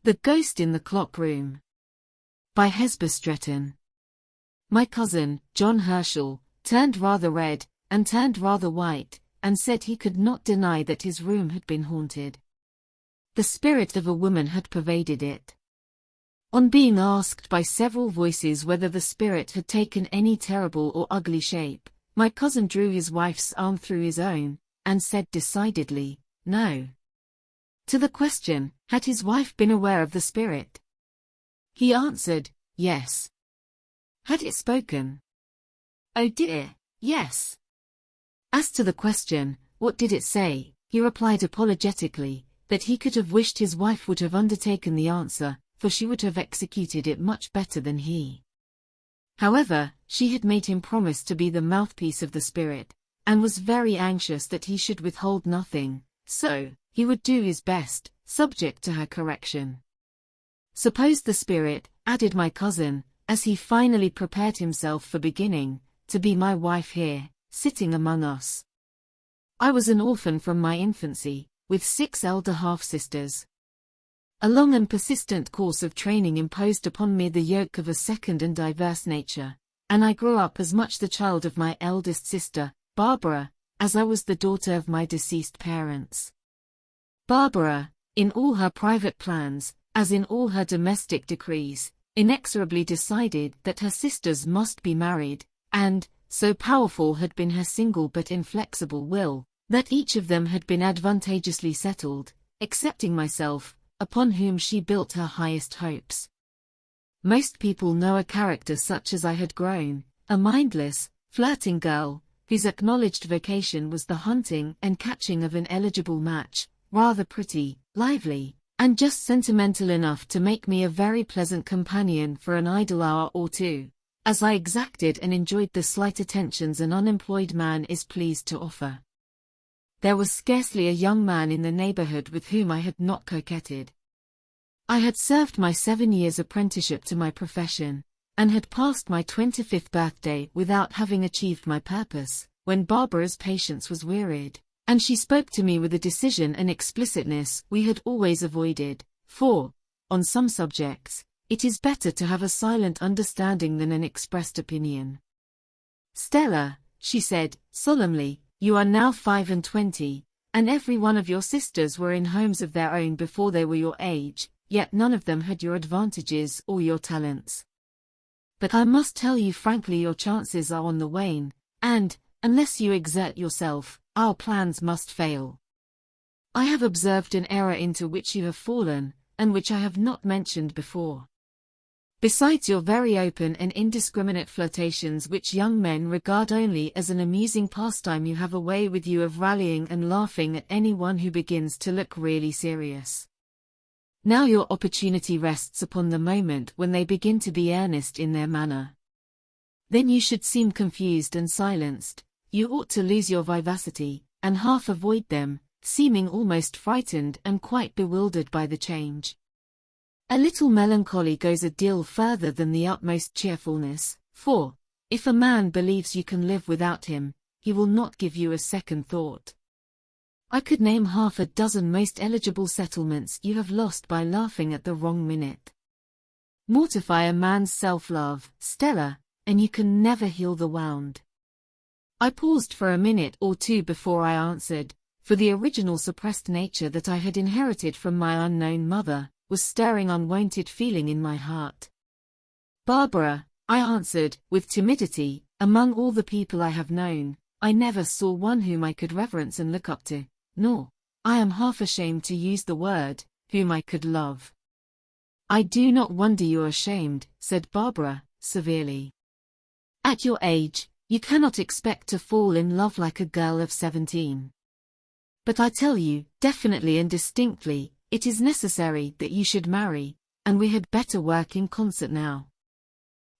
The Ghost in the Clock Room by Hesba Stretton. My cousin, John Herschel, turned rather red, and turned rather white, and said he could not deny that his room had been haunted. The spirit of a woman had pervaded it. On being asked by several voices whether the spirit had taken any terrible or ugly shape, my cousin drew his wife's arm through his own, and said decidedly, no. To the question, had his wife been aware of the spirit? He answered, yes. Had it spoken? Oh dear, yes. As to the question, what did it say, he replied apologetically, that he could have wished his wife would have undertaken the answer, for she would have executed it much better than he. However, she had made him promise to be the mouthpiece of the spirit, and was very anxious that he should withhold nothing, so he would do his best, subject to her correction. Suppose the spirit, added my cousin, as he finally prepared himself for beginning, to be my wife here, sitting among us. I was an orphan from my infancy, with 6 elder half-sisters. A long and persistent course of training imposed upon me the yoke of a second and diverse nature, and I grew up as much the child of my eldest sister, Barbara, as I was the daughter of my deceased parents. Barbara, in all her private plans, as in all her domestic decrees, inexorably decided that her sisters must be married, and, so powerful had been her single but inflexible will, that each of them had been advantageously settled, excepting myself, upon whom she built her highest hopes. Most people know a character such as I had grown, a mindless, flirting girl, whose acknowledged vocation was the hunting and catching of an eligible match, rather pretty, lively, and just sentimental enough to make me a very pleasant companion for an idle hour or two, as I exacted and enjoyed the slight attentions an unemployed man is pleased to offer. There was scarcely a young man in the neighborhood with whom I had not coquetted. I had served my 7 years' apprenticeship to my profession, and had passed my 25th birthday without having achieved my purpose, when Barbara's patience was wearied, and she spoke to me with a decision and explicitness we had always avoided, for, on some subjects, it is better to have a silent understanding than an expressed opinion. Stella, she said, solemnly, you are now 25, and every one of your sisters were in homes of their own before they were your age, yet none of them had your advantages or your talents. But I must tell you frankly your chances are on the wane, and, unless you exert yourself, our plans must fail. I have observed an error into which you have fallen, and which I have not mentioned before. Besides your very open and indiscriminate flirtations which young men regard only as an amusing pastime, you have a way with you of rallying and laughing at anyone who begins to look really serious. Now your opportunity rests upon the moment when they begin to be earnest in their manner. Then you should seem confused and silenced. You ought to lose your vivacity, and half avoid them, seeming almost frightened and quite bewildered by the change. A little melancholy goes a deal further than the utmost cheerfulness, for, if a man believes you can live without him, he will not give you a second thought. I could name 6 most eligible settlements you have lost by laughing at the wrong minute. Mortify a man's self-love, Stella, and you can never heal the wound. I paused for a minute or two before I answered, for the original suppressed nature that I had inherited from my unknown mother was stirring unwonted feeling in my heart. Barbara, I answered, with timidity, among all the people I have known, I never saw one whom I could reverence and look up to, nor, I am half ashamed to use the word, whom I could love. I do not wonder you are ashamed, said Barbara, severely. At your age, you cannot expect to fall in love like a girl of 17. But I tell you, definitely and distinctly, it is necessary that you should marry, and we had better work in concert now.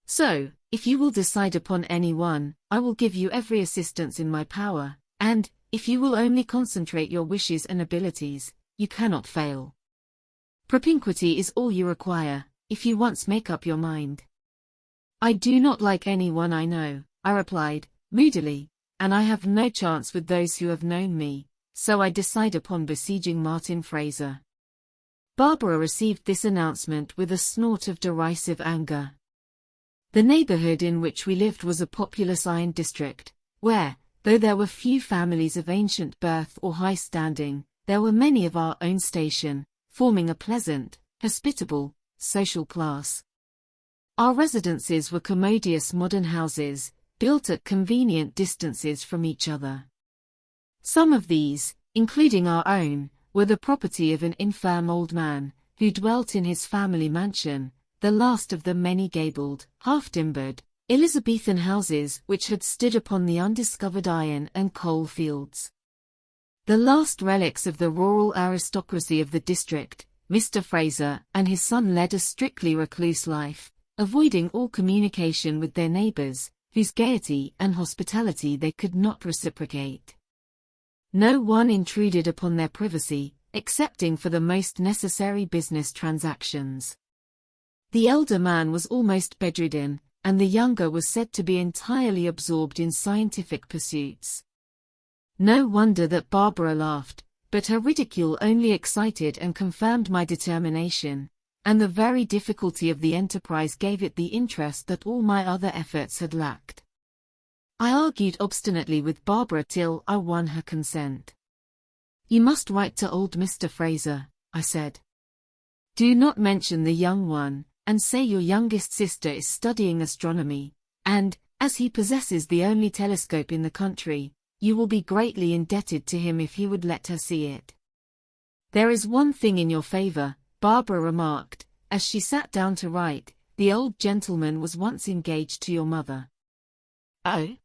So, if you will decide upon any one, I will give you every assistance in my power, and, if you will only concentrate your wishes and abilities, you cannot fail. Propinquity is all you require, if you once make up your mind. I do not like anyone I know, I replied, moodily, and I have no chance with those who have known me, so I decide upon besieging Martin Fraser. Barbara received this announcement with a snort of derisive anger. The neighborhood in which we lived was a populous iron district, where, though there were few families of ancient birth or high standing, there were many of our own station, forming a pleasant, hospitable, social class. Our residences were commodious modern houses, built at convenient distances from each other. Some of these, including our own, were the property of an infirm old man, who dwelt in his family mansion, the last of the many-gabled, half-timbered, Elizabethan houses which had stood upon the undiscovered iron and coal fields. The last relics of the rural aristocracy of the district. Mr. Fraser and his son led a strictly recluse life, avoiding all communication with their neighbors, whose gaiety and hospitality they could not reciprocate. No one intruded upon their privacy, excepting for the most necessary business transactions. The elder man was almost bedridden, and the younger was said to be entirely absorbed in scientific pursuits. No wonder that Barbara laughed, but her ridicule only excited and confirmed my determination, and the very difficulty of the enterprise gave it the interest that all my other efforts had lacked. I argued obstinately with Barbara till I won her consent. "You must write to old Mr. Fraser," I said. "Do not mention the young one, and say your youngest sister is studying astronomy, and, as he possesses the only telescope in the country, you will be greatly indebted to him if he would let her see it." "There is one thing in your favor," Barbara remarked, as she sat down to write. "The old gentleman was once engaged to your mother." "Oh?"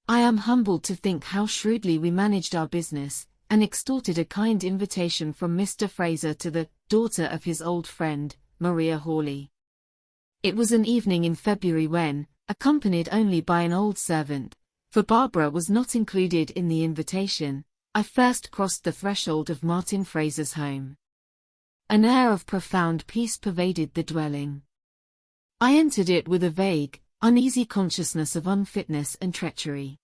I am humbled to think how shrewdly we managed our business, and extorted a kind invitation from Mr. Fraser to the daughter of his old friend, Maria Hawley. It was an evening in February when, accompanied only by an old servant, for Barbara was not included in the invitation, I first crossed the threshold of Martin Fraser's home. An air of profound peace pervaded the dwelling. I entered it with a vague, uneasy consciousness of unfitness and treachery.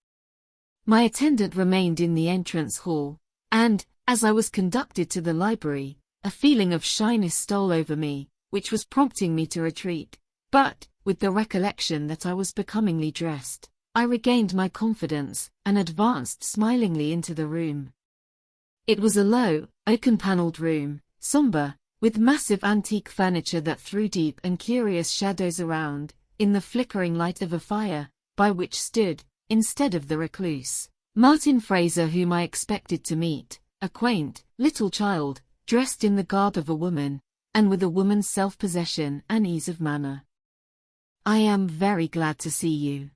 My attendant remained in the entrance hall, and, as I was conducted to the library, a feeling of shyness stole over me, which was prompting me to retreat, but, with the recollection that I was becomingly dressed, I regained my confidence, and advanced smilingly into the room. It was a low, oaken-panelled room, somber, with massive antique furniture that threw deep and curious shadows around, in the flickering light of a fire, by which stood, instead of the recluse, Martin Fraser whom I expected to meet, a quaint, little child, dressed in the garb of a woman, and with a woman's self-possession and ease of manner. "I am very glad to see you."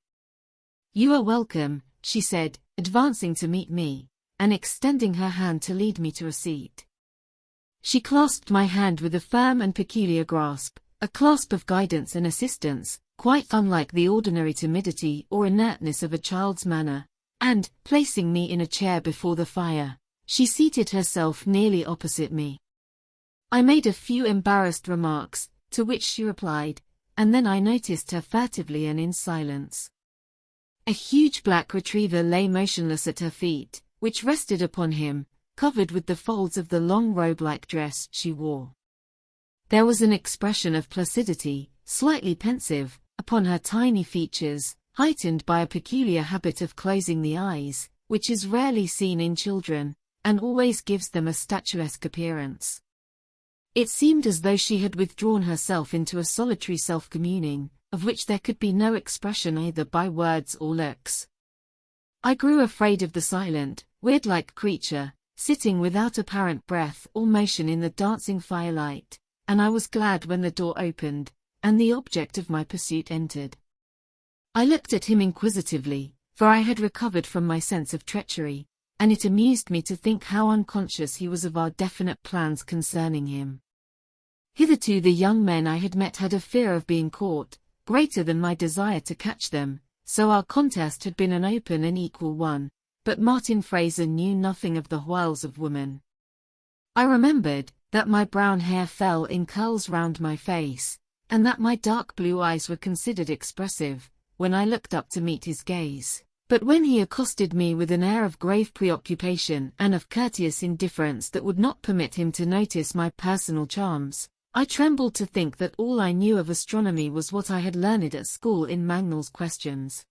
"You are welcome," she said, advancing to meet me, and extending her hand to lead me to a seat. She clasped my hand with a firm and peculiar grasp, a clasp of guidance and assistance, quite unlike the ordinary timidity or inertness of a child's manner, and, placing me in a chair before the fire, she seated herself nearly opposite me. I made a few embarrassed remarks, to which she replied, and then I noticed her furtively and in silence. A huge black retriever lay motionless at her feet, which rested upon him, covered with the folds of the long robe-like dress she wore. There was an expression of placidity, slightly pensive, upon her tiny features, heightened by a peculiar habit of closing the eyes, which is rarely seen in children, and always gives them a statuesque appearance. It seemed as though she had withdrawn herself into a solitary self-communing, of which there could be no expression either by words or looks. I grew afraid of the silent, weird-like creature, sitting without apparent breath or motion in the dancing firelight, and I was glad when the door opened, and the object of my pursuit entered. I looked at him inquisitively, for I had recovered from my sense of treachery, and it amused me to think how unconscious he was of our definite plans concerning him. Hitherto the young men I had met had a fear of being caught, greater than my desire to catch them, so our contest had been an open and equal one, but Martin Fraser knew nothing of the wiles of woman. I remembered that my brown hair fell in curls round my face, and that my dark blue eyes were considered expressive, when I looked up to meet his gaze. But when he accosted me with an air of grave preoccupation and of courteous indifference that would not permit him to notice my personal charms, I trembled to think that all I knew of astronomy was what I had learned at school in Mangnall's Questions.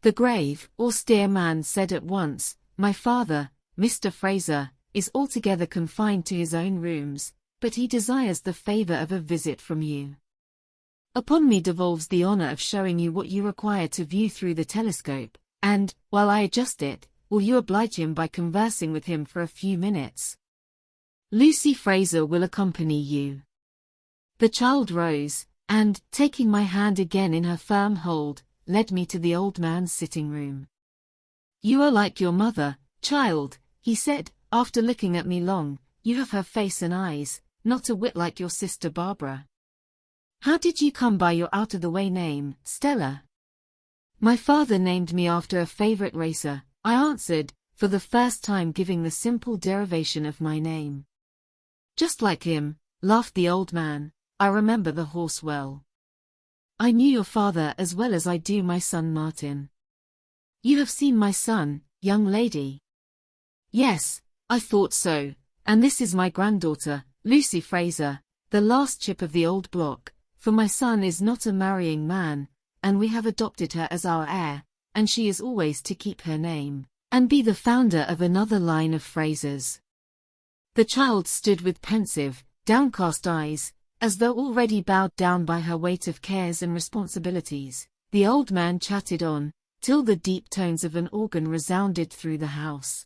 The grave, austere man said at once, "My father, Mr. Fraser, is altogether confined to his own rooms, but he desires the favor of a visit from you. Upon me devolves the honor of showing you what you require to view through the telescope, and, while I adjust it, will you oblige him by conversing with him for a few minutes? Lucy Fraser will accompany you." The child rose, and, taking my hand again in her firm hold, led me to the old man's sitting room. "You are like your mother, child," he said, after looking at me long. "You have her face and eyes, not a whit like your sister Barbara. How did you come by your out-of-the-way name, Stella?" "My father named me after a favorite racer," I answered, for the first time giving the simple derivation of my name. "Just like him," laughed the old man. "I remember the horse well. I knew your father as well as I do my son Martin." "You have seen my son, young lady?" "Yes, I thought so, and this is my granddaughter, Lucy Fraser, the last chip of the old block, for my son is not a marrying man, and we have adopted her as our heir, and she is always to keep her name, and be the founder of another line of Frasers." The child stood with pensive, downcast eyes, as though already bowed down by her weight of cares and responsibilities. The old man chatted on, till the deep tones of an organ resounded through the house.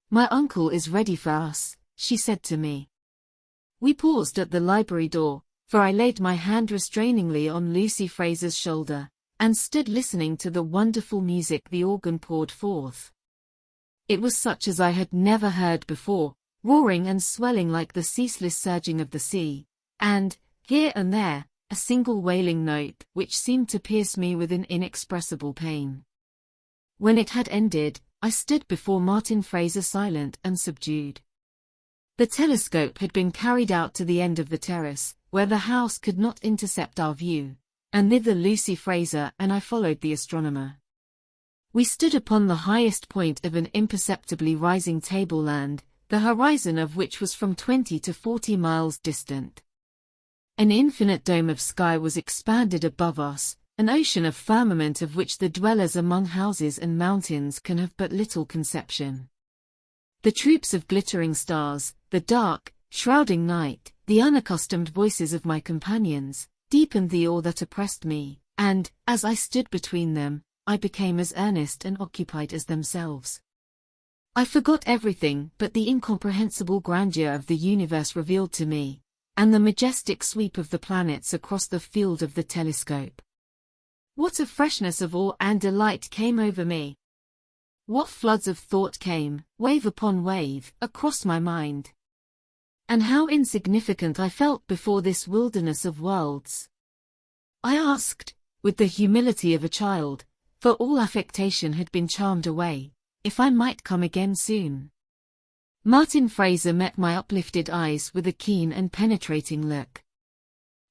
"My uncle is ready for us," she said to me. We paused at the library door, for I laid my hand restrainingly on Lucy Fraser's shoulder, and stood listening to the wonderful music the organ poured forth. It was such as I had never heard before, roaring and swelling like the ceaseless surging of the sea, and, here and there, a single wailing note which seemed to pierce me with an inexpressible pain. When it had ended, I stood before Martin Fraser silent and subdued. The telescope had been carried out to the end of the terrace, where the house could not intercept our view, and thither Lucy Fraser and I followed the astronomer. We stood upon the highest point of an imperceptibly rising tableland, the horizon of which was from 20 to 40 miles distant. An infinite dome of sky was expanded above us, an ocean of firmament of which the dwellers among houses and mountains can have but little conception. The troops of glittering stars, the dark, shrouding night, the unaccustomed voices of my companions, deepened the awe that oppressed me, and, as I stood between them, I became as earnest and occupied as themselves. I forgot everything but the incomprehensible grandeur of the universe revealed to me, and the majestic sweep of the planets across the field of the telescope. What a freshness of awe and delight came over me! What floods of thought came, wave upon wave, across my mind! And how insignificant I felt before this wilderness of worlds! I asked, with the humility of a child, for all affectation had been charmed away, if I might come again soon. Martin Fraser met my uplifted eyes with a keen and penetrating look.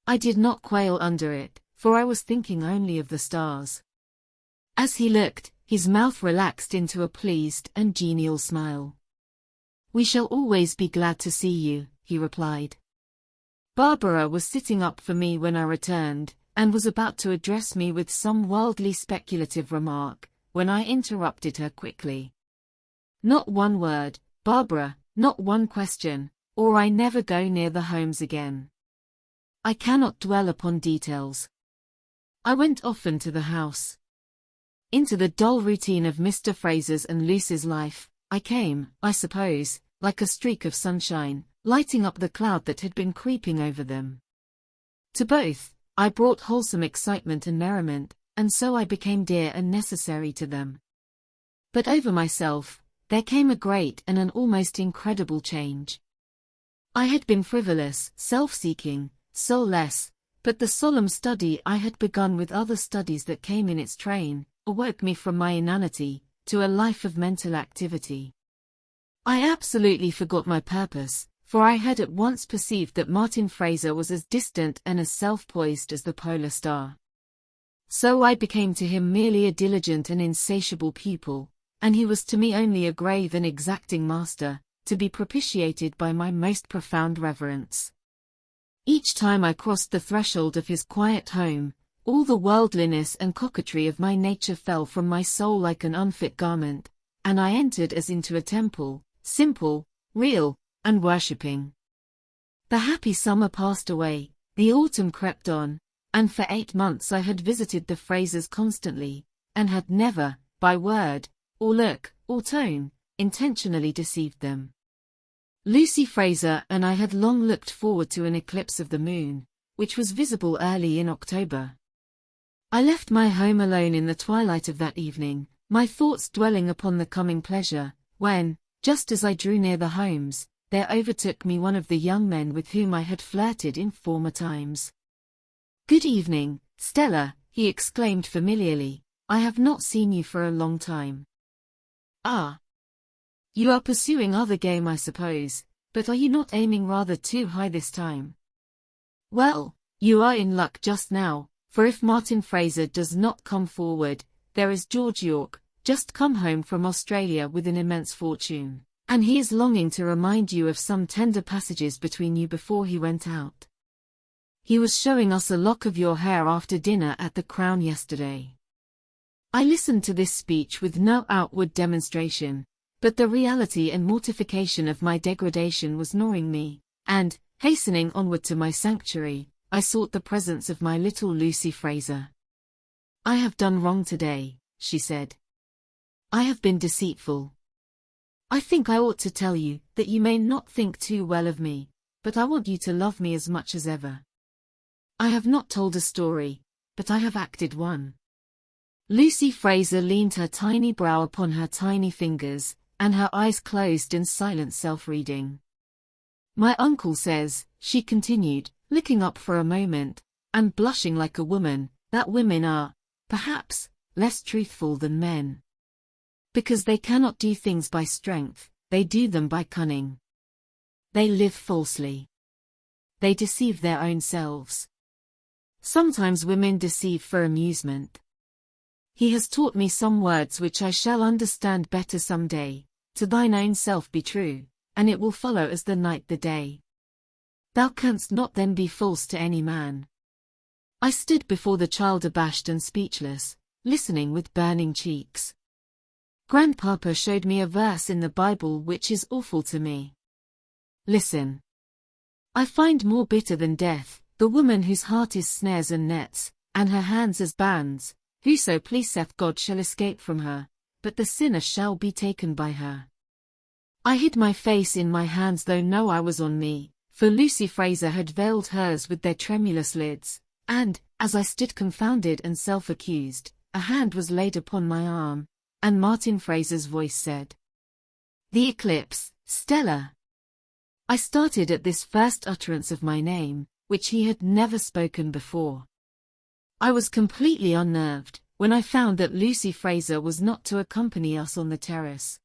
I did not quail under it, for I was thinking only of the stars. As he looked, his mouth relaxed into a pleased and genial smile. "We shall always be glad to see you," he replied. Barbara was sitting up for me when I returned, and was about to address me with some wildly speculative remark, when I interrupted her quickly. "Not one word, Barbara, not one question, or I never go near the homes again. I cannot dwell upon details." I went often to the house. Into the dull routine of Mr. Fraser's and Lucy's life, I came, I suppose, like a streak of sunshine, lighting up the cloud that had been creeping over them. To both, I brought wholesome excitement and merriment, and so I became dear and necessary to them. But over myself, there came a great and an almost incredible change. I had been frivolous, self-seeking, soulless, but the solemn study I had begun with other studies that came in its train, awoke me from my inanity, to a life of mental activity. I absolutely forgot my purpose, for I had at once perceived that Martin Fraser was as distant and as self-poised as the polar star. So I became to him merely a diligent and insatiable pupil, and he was to me only a grave and exacting master, to be propitiated by my most profound reverence. Each time I crossed the threshold of his quiet home, all the worldliness and coquetry of my nature fell from my soul like an unfit garment, and I entered as into a temple, simple, real, and worshipping. The happy summer passed away, the autumn crept on, and for 8 months I had visited the Frasers constantly, and had never, by word, or look, or tone, intentionally deceived them. Lucy Fraser and I had long looked forward to an eclipse of the moon, which was visible early in October. I left my home alone in the twilight of that evening, my thoughts dwelling upon the coming pleasure, when, just as I drew near the homes, there overtook me one of the young men with whom I had flirted in former times. "Good evening, Stella," he exclaimed familiarly. "I have not seen you for a long time." "Ah. You are pursuing other game, I suppose, but are you not aiming rather too high this time?" "Well, you are in luck just now, for if Martin Fraser does not come forward, there is George York, just come home from Australia with an immense fortune, and he is longing to remind you of some tender passages between you before he went out. He was showing us a lock of your hair after dinner at the Crown yesterday." I listened to this speech with no outward demonstration, but the reality and mortification of my degradation was gnawing me, and, hastening onward to my sanctuary, I sought the presence of my little Lucy Fraser. "I have done wrong today," she said. "I have been deceitful. I think I ought to tell you that you may not think too well of me, but I want you to love me as much as ever. I have not told a story, but I have acted one." Lucy Fraser leaned her tiny brow upon her tiny fingers, and her eyes closed in silent self-reading. "My uncle says," she continued, looking up for a moment, and blushing like a woman, "that women are, perhaps, less truthful than men. Because they cannot do things by strength, they do them by cunning. They live falsely. They deceive their own selves. Sometimes women deceive for amusement. He has taught me some words which I shall understand better some day. To thine own self be true, and it will follow as the night the day. Thou canst not then be false to any man." I stood before the child abashed and speechless, listening with burning cheeks. Grandpapa showed me a verse in the Bible which is awful to me. "Listen. I find more bitter than death, the woman whose heart is snares and nets, and her hands as bands. Whoso pleaseth God shall escape from her, but the sinner shall be taken by her." I hid my face in my hands, though no eye was on me, for Lucy Fraser had veiled hers with their tremulous lids, and, as I stood confounded and self-accused, a hand was laid upon my arm, and Martin Fraser's voice said, "The eclipse, Stella." I started at this first utterance of my name, which he had never spoken before. I was completely unnerved when I found that Lucy Fraser was not to accompany us on the terrace.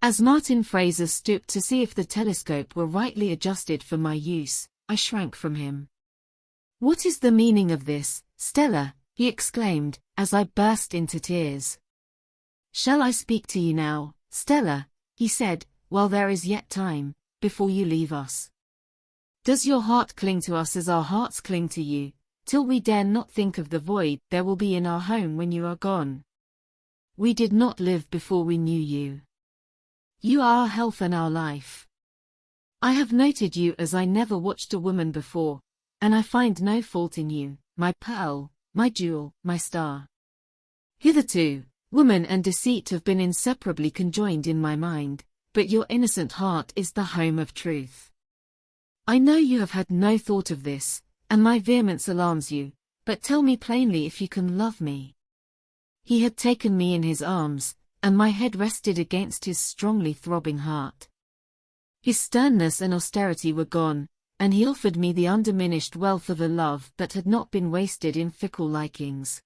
As Martin Fraser stooped to see if the telescope were rightly adjusted for my use, I shrank from him. "What is the meaning of this, Stella?" he exclaimed, as I burst into tears. "Shall I speak to you now, Stella?" he said, "while there is yet time, before you leave us? Does your heart cling to us as our hearts cling to you, till we dare not think of the void there will be in our home when you are gone? We did not live before we knew you. You are our health and our life. I have noted you as I never watched a woman before, and I find no fault in you, my pearl, my jewel, my star. Hitherto, woman and deceit have been inseparably conjoined in my mind, but your innocent heart is the home of truth. I know you have had no thought of this, and my vehemence alarms you, but tell me plainly if you can love me." He had taken me in his arms, and my head rested against his strongly throbbing heart. His sternness and austerity were gone, and he offered me the undiminished wealth of a love that had not been wasted in fickle likings.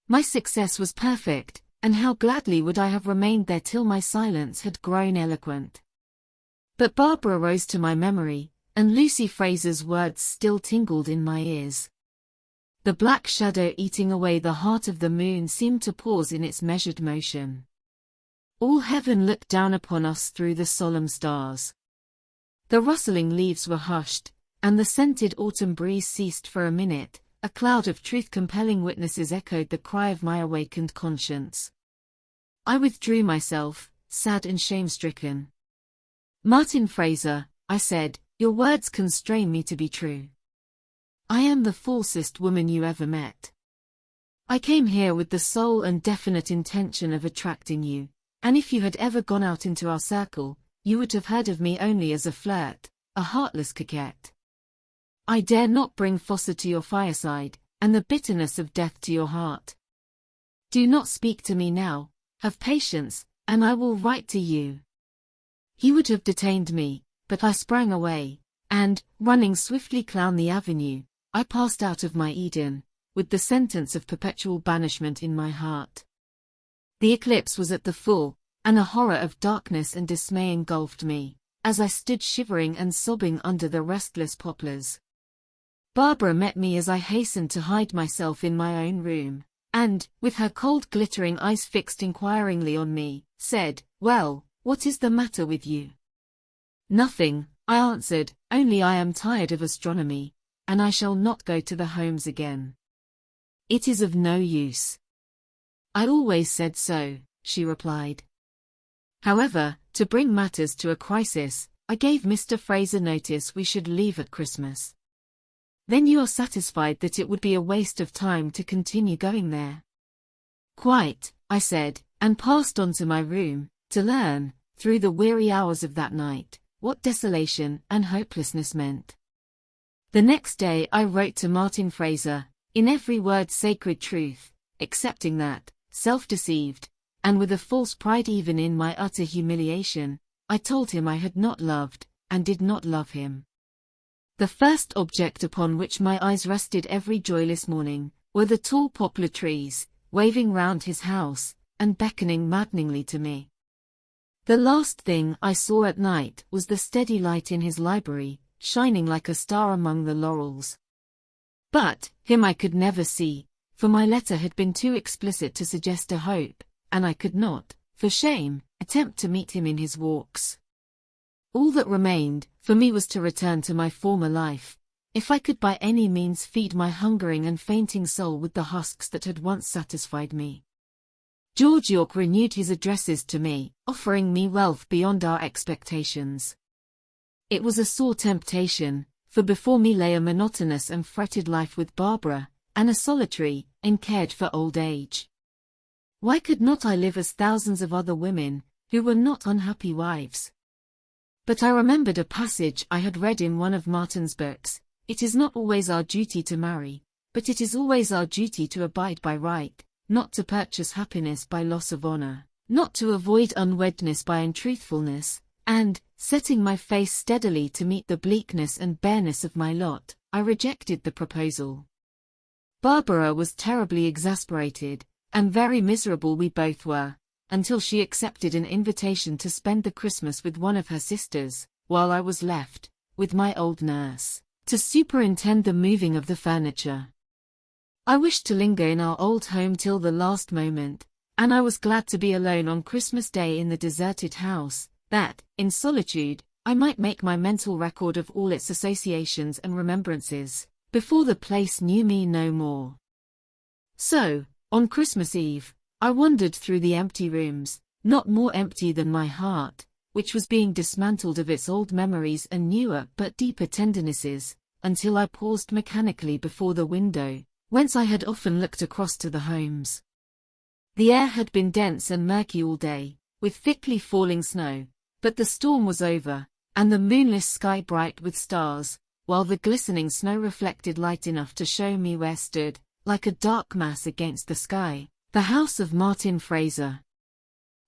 My success was perfect, and how gladly would I have remained there till my silence had grown eloquent. But Barbara rose to my memory, and Lucy Fraser's words still tingled in my ears. The black shadow eating away the heart of the moon seemed to pause in its measured motion. All heaven looked down upon us through the solemn stars. The rustling leaves were hushed, and the scented autumn breeze ceased for a minute. A cloud of truth-compelling witnesses echoed the cry of my awakened conscience. I withdrew myself, sad and shame-stricken. "Martin Fraser," I said, "your words constrain me to be true. I am the falsest woman you ever met. I came here with the sole and definite intention of attracting you, and if you had ever gone out into our circle, you would have heard of me only as a flirt, a heartless coquette. I dare not bring Fossa to your fireside, and the bitterness of death to your heart. Do not speak to me now, have patience, and I will write to you." He would have detained me, but I sprang away, and, running swiftly down the avenue, I passed out of my Eden, with the sentence of perpetual banishment in my heart. The eclipse was at the full, and a horror of darkness and dismay engulfed me, as I stood shivering and sobbing under the restless poplars. Barbara met me as I hastened to hide myself in my own room, and, with her cold glittering eyes fixed inquiringly on me, said, "Well, what is the matter with you?" "Nothing," I answered, "only I am tired of astronomy, and I shall not go to the Holmes again." "It is of no use." "I always said so," she replied. However, to bring matters to a crisis, I gave Mr. Fraser notice we should leave at Christmas. "Then you are satisfied that it would be a waste of time to continue going there?" "Quite," I said, and passed on to my room, to learn, through the weary hours of that night, what desolation and hopelessness meant. The next day I wrote to Martin Fraser, in every word sacred truth, excepting that, self-deceived, and with a false pride even in my utter humiliation, I told him I had not loved, and did not love him. The first object upon which my eyes rested every joyless morning, were the tall poplar trees, waving round his house, and beckoning maddeningly to me. The last thing I saw at night was the steady light in his library, shining like a star among the laurels. But him I could never see, for my letter had been too explicit to suggest a hope, and I could not, for shame, attempt to meet him in his walks. All that remained for me was to return to my former life, if I could by any means feed my hungering and fainting soul with the husks that had once satisfied me. George York renewed his addresses to me, offering me wealth beyond our expectations. It was a sore temptation, for before me lay a monotonous and fretted life with Barbara, and a solitary, uncared for old age. Why could not I live as thousands of other women, who were not unhappy wives? But I remembered a passage I had read in one of Martin's books: "It is not always our duty to marry, but it is always our duty to abide by right, not to purchase happiness by loss of honor, not to avoid unwedness by untruthfulness," and, setting my face steadily to meet the bleakness and bareness of my lot, I rejected the proposal. Barbara was terribly exasperated, and very miserable we both were, until she accepted an invitation to spend the Christmas with one of her sisters, while I was left, with my old nurse, to superintend the moving of the furniture. I wished to linger in our old home till the last moment, and I was glad to be alone on Christmas Day in the deserted house, that, in solitude, I might make my mental record of all its associations and remembrances, before the place knew me no more. So, on Christmas Eve, I wandered through the empty rooms, not more empty than my heart, which was being dismantled of its old memories and newer but deeper tendernesses, until I paused mechanically before the window, whence I had often looked across to the Holmes. The air had been dense and murky all day, with thickly falling snow, but the storm was over, and the moonless sky bright with stars, while the glistening snow reflected light enough to show me where stood, like a dark mass against the sky, the house of Martin Fraser.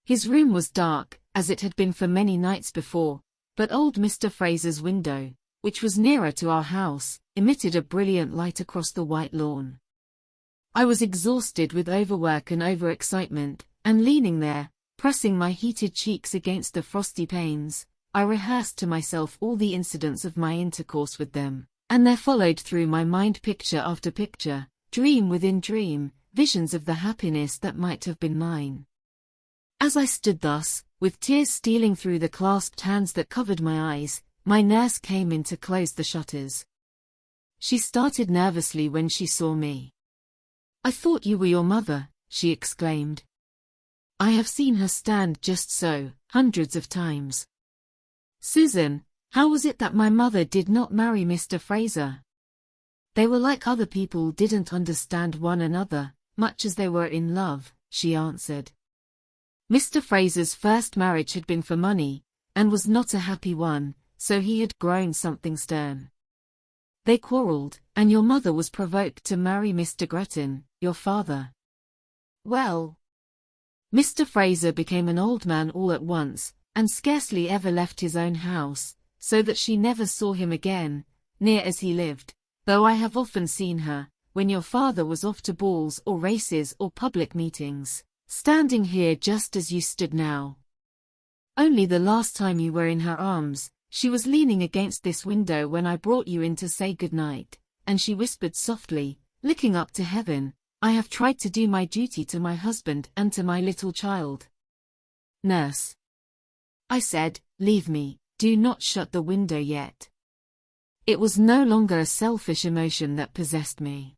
His room was dark, as it had been for many nights before, but old Mr. Fraser's window, which was nearer to our house, emitted a brilliant light across the white lawn. I was exhausted with overwork and overexcitement, and leaning there, pressing my heated cheeks against the frosty panes, I rehearsed to myself all the incidents of my intercourse with them, and there followed through my mind picture after picture, dream within dream, visions of the happiness that might have been mine. As I stood thus, with tears stealing through the clasped hands that covered my eyes, my nurse came in to close the shutters. She started nervously when she saw me. "I thought you were your mother," she exclaimed. "I have seen her stand just so, hundreds of times." "Susan, how was it that my mother did not marry Mr. Fraser?" "They were like other people, didn't understand one another, much as they were in love," she answered. "Mr. Fraser's first marriage had been for money, and was not a happy one, so he had grown something stern. They quarreled, and your mother was provoked to marry Mr. Gretton, your father. Well, Mr. Fraser became an old man all at once, and scarcely ever left his own house, so that she never saw him again, near as he lived, though I have often seen her, when your father was off to balls or races or public meetings, standing here just as you stood now. Only the last time you were in her arms, she was leaning against this window when I brought you in to say good night, and she whispered softly, looking up to heaven, 'I have tried to do my duty to my husband and to my little child.'" "Nurse," I said, "leave me, do not shut the window yet." It was no longer a selfish emotion that possessed me.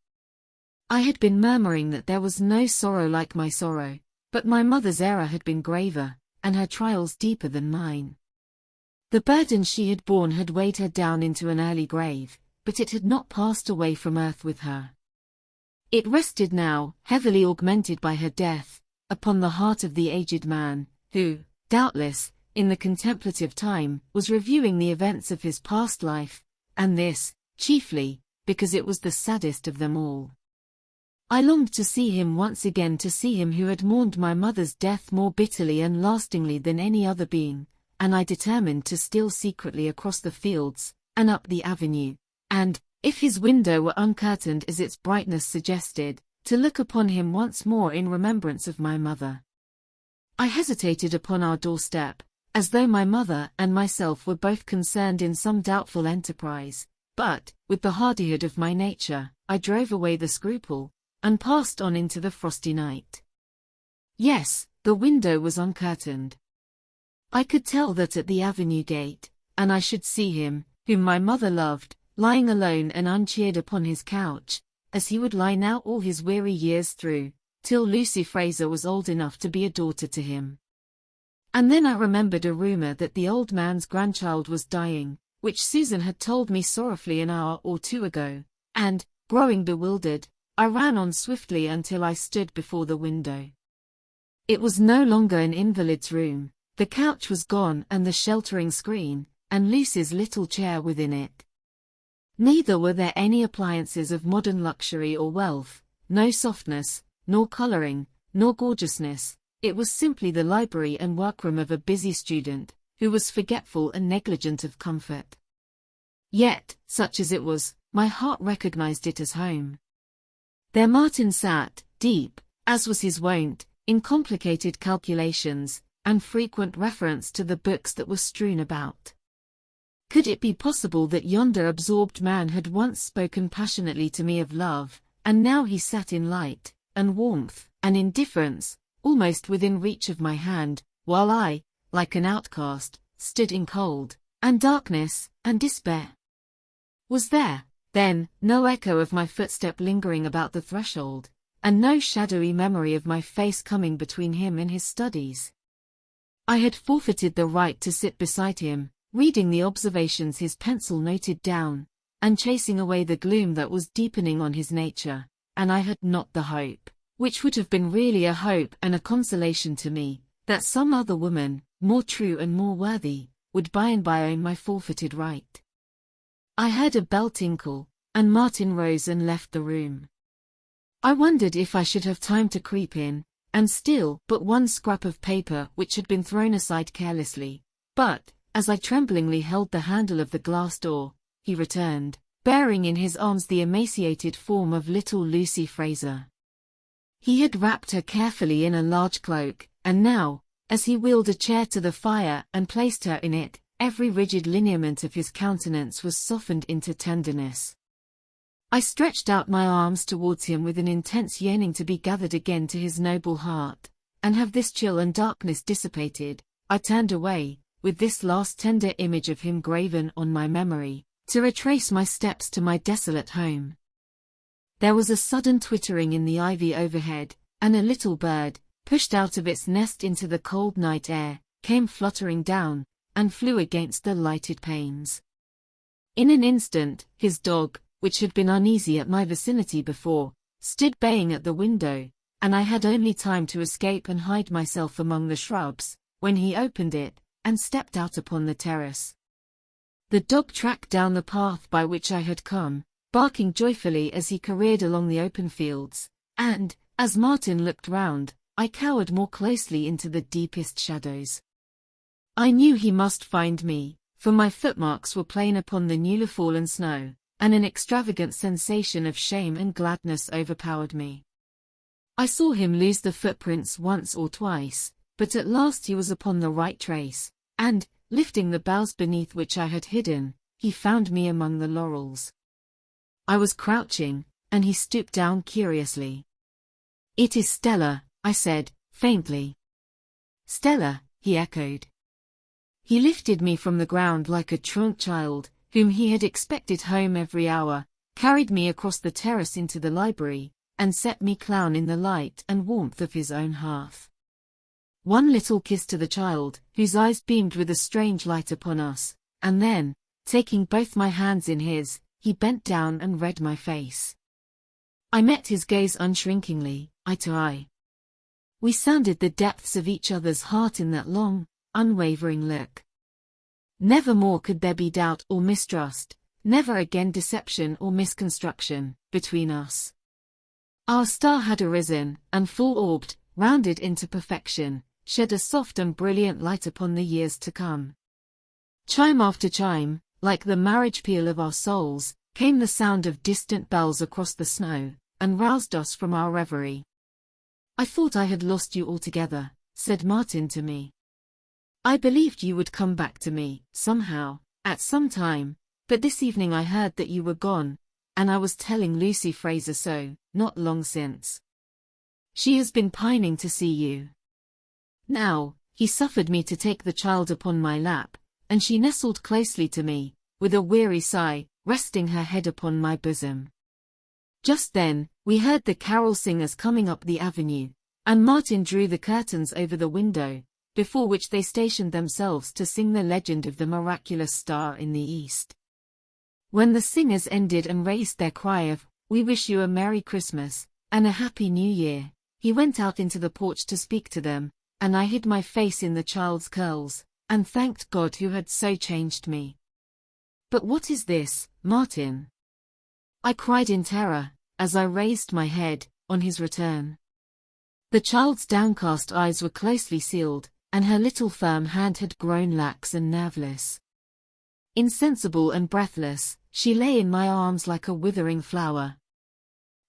I had been murmuring that there was no sorrow like my sorrow, but my mother's error had been graver, and her trials deeper than mine. The burden she had borne had weighed her down into an early grave, but it had not passed away from earth with her. It rested now, heavily augmented by her death, upon the heart of the aged man, who, doubtless, in the contemplative time, was reviewing the events of his past life, and this, chiefly, because it was the saddest of them all. I longed to see him once again, to see him who had mourned my mother's death more bitterly and lastingly than any other being, and I determined to steal secretly across the fields, and up the avenue, and, if his window were uncurtained as its brightness suggested, to look upon him once more in remembrance of my mother. I hesitated upon our doorstep, as though my mother and myself were both concerned in some doubtful enterprise, but, with the hardihood of my nature, I drove away the scruple, and passed on into the frosty night. Yes, the window was uncurtained. I could tell that at the avenue gate, and I should see him, whom my mother loved, lying alone and uncheered upon his couch, as he would lie now all his weary years through, till Lucy Fraser was old enough to be a daughter to him. And then I remembered a rumor that the old man's grandchild was dying, which Susan had told me sorrowfully an hour or two ago, and, growing bewildered, I ran on swiftly until I stood before the window. It was no longer an invalid's room. The couch was gone and the sheltering screen, and Lucy's little chair within it. Neither were there any appliances of modern luxury or wealth, no softness, nor coloring, nor gorgeousness. It was simply the library and workroom of a busy student, who was forgetful and negligent of comfort. Yet, such as it was, my heart recognized it as home. There Martin sat, deep, as was his wont, in complicated calculations, and frequent reference to the books that were strewn about. Could it be possible that yonder absorbed man had once spoken passionately to me of love, and now he sat in light, and warmth, and indifference, almost within reach of my hand, while I, like an outcast, stood in cold, and darkness, and despair? Was there, then, no echo of my footstep lingering about the threshold, and no shadowy memory of my face coming between him and his studies? I had forfeited the right to sit beside him, reading the observations his pencil noted down, and chasing away the gloom that was deepening on his nature, and I had not the hope, which would have been really a hope and a consolation to me, that some other woman, more true and more worthy, would by and by own my forfeited right. I heard a bell tinkle, and Martin rose and left the room. I wondered if I should have time to creep in, and steal but one scrap of paper which had been thrown aside carelessly, but, as I tremblingly held the handle of the glass door, he returned, bearing in his arms the emaciated form of little Lucy Fraser. He had wrapped her carefully in a large cloak, and now, as he wheeled a chair to the fire and placed her in it, every rigid lineament of his countenance was softened into tenderness. I stretched out my arms towards him with an intense yearning to be gathered again to his noble heart, and have this chill and darkness dissipated. I turned away, with this last tender image of him graven on my memory, to retrace my steps to my desolate home. There was a sudden twittering in the ivy overhead, and a little bird, pushed out of its nest into the cold night air, came fluttering down, and flew against the lighted panes. In an instant, his dog, which had been uneasy at my vicinity before, stood baying at the window, and I had only time to escape and hide myself among the shrubs, when he opened it, and stepped out upon the terrace. The dog tracked down the path by which I had come, barking joyfully as he careered along the open fields, and, as Martin looked round, I cowered more closely into the deepest shadows. I knew he must find me, for my footmarks were plain upon the newly fallen snow, and an extravagant sensation of shame and gladness overpowered me. I saw him lose the footprints once or twice, but at last he was upon the right trace, and, lifting the boughs beneath which I had hidden, he found me among the laurels. I was crouching, and he stooped down curiously. "It is Stella," I said, faintly. "Stella," he echoed. He lifted me from the ground like a truant child, whom he had expected home every hour, carried me across the terrace into the library, and set me clown in the light and warmth of his own hearth. One little kiss to the child, whose eyes beamed with a strange light upon us, and then, taking both my hands in his, he bent down and read my face. I met his gaze unshrinkingly, eye to eye. We sounded the depths of each other's heart in that long, unwavering look. Never more could there be doubt or mistrust, never again deception or misconstruction, between us. Our star had arisen, and full-orbed, rounded into perfection, shed a soft and brilliant light upon the years to come. Chime after chime, like the marriage peal of our souls, came the sound of distant bells across the snow, and roused us from our reverie. "I thought I had lost you altogether," said Martin to me. "I believed you would come back to me, somehow, at some time, but this evening I heard that you were gone, and I was telling Lucy Fraser so, not long since. She has been pining to see you." Now, he suffered me to take the child upon my lap, and she nestled closely to me, with a weary sigh, resting her head upon my bosom. Just then, we heard the carol singers coming up the avenue, and Martin drew the curtains over the window, before which they stationed themselves to sing the legend of the miraculous star in the east. When the singers ended and raised their cry of, "We wish you a Merry Christmas, and a Happy New Year," he went out into the porch to speak to them, and I hid my face in the child's curls, and thanked God who had so changed me. "But what is this, Martin?" I cried in terror, as I raised my head, on his return. The child's downcast eyes were closely sealed, and her little firm hand had grown lax and nerveless. Insensible and breathless, she lay in my arms like a withering flower.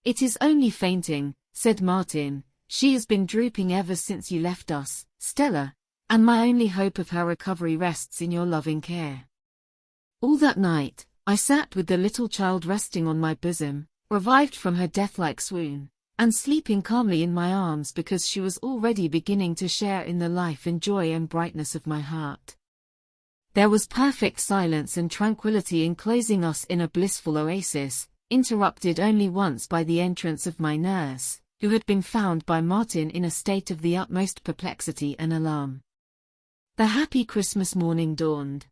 "It is only fainting," said Martin. "She has been drooping ever since you left us, Stella, and my only hope of her recovery rests in your loving care." All that night, I sat with the little child resting on my bosom, revived from her death-like swoon, and sleeping calmly in my arms because she was already beginning to share in the life and joy and brightness of my heart. There was perfect silence and tranquility enclosing us in a blissful oasis, interrupted only once by the entrance of my nurse, who had been found by Martin in a state of the utmost perplexity and alarm. The happy Christmas morning dawned.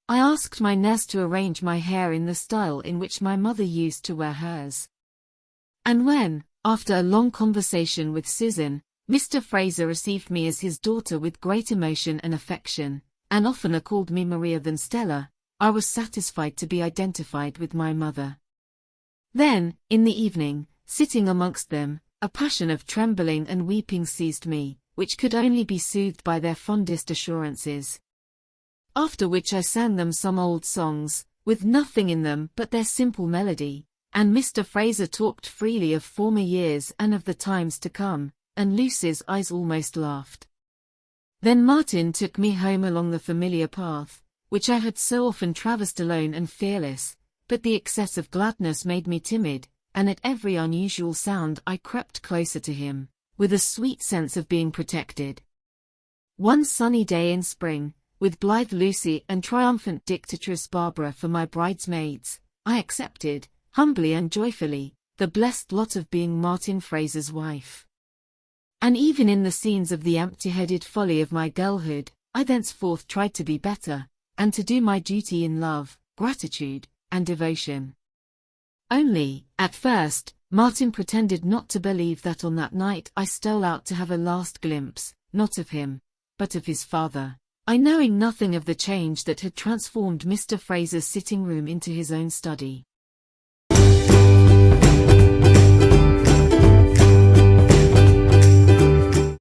I asked my nurse to arrange my hair in the style in which my mother used to wear hers. And when, after a long conversation with Susan, Mr. Fraser received me as his daughter with great emotion and affection, and oftener called me Maria than Stella, I was satisfied to be identified with my mother. Then, in the evening, sitting amongst them, a passion of trembling and weeping seized me, which could only be soothed by their fondest assurances. After which I sang them some old songs, with nothing in them but their simple melody, and Mr. Fraser talked freely of former years and of the times to come, and Lucy's eyes almost laughed. Then Martin took me home along the familiar path, which I had so often traversed alone and fearless, But the excess of gladness made me timid, and at every unusual sound I crept closer to him, with a sweet sense of being protected. One sunny day in spring, with blithe Lucy and triumphant dictatress Barbara for my bridesmaids, I accepted, humbly and joyfully, the blessed lot of being Martin Fraser's wife. And even in the scenes of the empty-headed folly of my girlhood, I thenceforth tried to be better, and to do my duty in love, gratitude, and devotion. Only, at first, Martin pretended not to believe that on that night I stole out to have a last glimpse, not of him, but of his father, I knowing nothing of the change that had transformed Mr. Fraser's sitting room into his own study.